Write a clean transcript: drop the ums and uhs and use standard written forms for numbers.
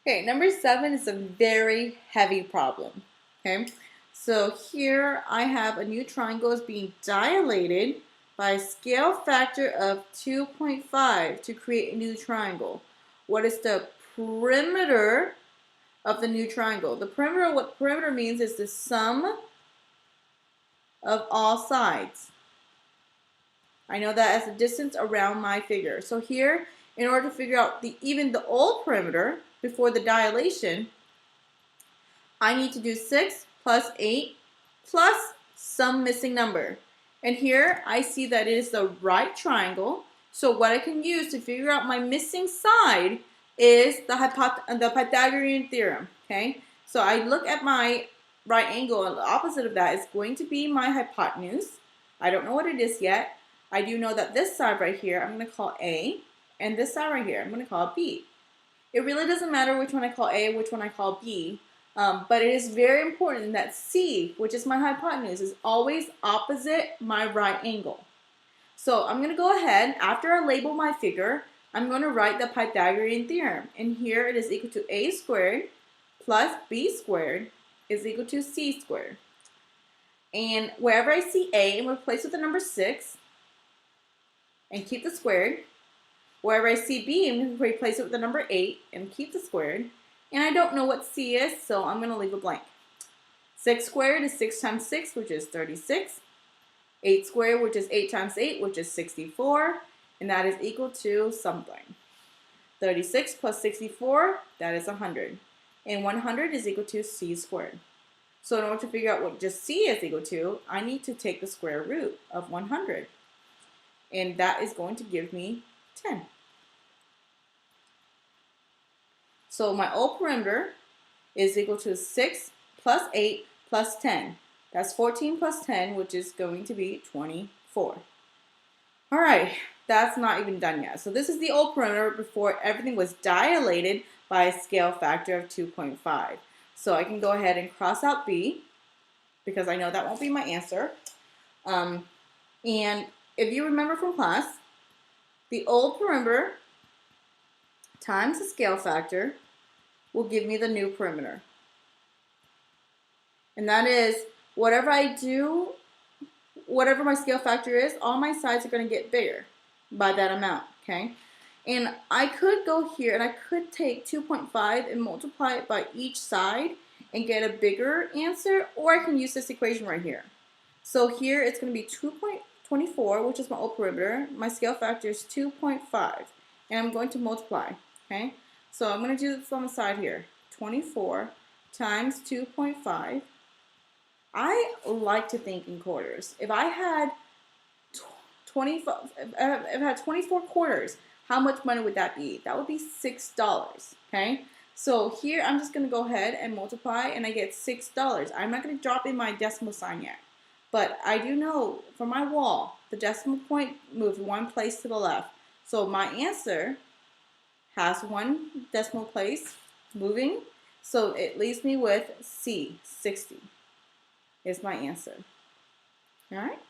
Okay, number 7 is a very heavy problem. Okay, so here I have a new triangle is being dilated by a scale factor of 2.5 to create a new triangle. What is the perimeter of the new triangle? The perimeter, what perimeter means is the sum of all sides. I know that as the distance around my figure. So here, in order to figure out even the old perimeter before the dilation, I need to do 6 plus 8 plus some missing number. And here I see that it is the right triangle. So what I can use to figure out my missing side is the Pythagorean theorem. Okay, so I look at my right angle, and the opposite of that is going to be my hypotenuse. I don't know what it is yet. I do know that this side right here I'm going to call A, and this side right here I'm going to call B. It really doesn't matter which one I call A, which one I call B. But it is very important that C, which is my hypotenuse, is always opposite my right angle. So I'm going to go ahead, after I label my figure, I'm going to write the Pythagorean theorem. And here it is equal to A squared plus B squared is equal to C squared. And wherever I see A, I'm going to replace with the number 6 and keep the squared. Wherever I see B, I'm going to replace it with the number 8 and keep the squared. And I don't know what C is, so I'm going to leave a blank. 6 squared is 6 times 6, which is 36. 8 squared, which is 8 times 8, which is 64. And that is equal to something. 36 plus 64, that is 100. And 100 is equal to C squared. So in order to figure out what just C is equal to, I need to take the square root of 100. And that is going to give me 10. So my old perimeter is equal to 6 plus 8 plus 10. That's 14 plus 10, which is going to be 24. All right, that's not even done yet. So this is the old perimeter before everything was dilated by a scale factor of 2.5. So I can go ahead and cross out B because I know that won't be my answer. And if you remember from class, the old perimeter times the scale factor will give me the new perimeter. And that is, whatever I do, whatever my scale factor is, all my sides are going to get bigger by that amount, okay? And I could go here and I could take 2.5 and multiply it by each side and get a bigger answer, or I can use this equation right here. So here it's going to be 2.24, which is my old perimeter. My scale factor is 2.5, and I'm going to multiply, okay? So I'm going to do this on the side here. 24 times 2.5. I like to think in quarters. If I had 24 quarters, how much money would that be? That would be $6, okay? So here I'm just going to go ahead and multiply, and I get $6. I'm not going to drop in my decimal sign yet. But I do know for my wall, the decimal point moved one place to the left. So my answer has one decimal place moving. So it leaves me with C, 60 is my answer. All right.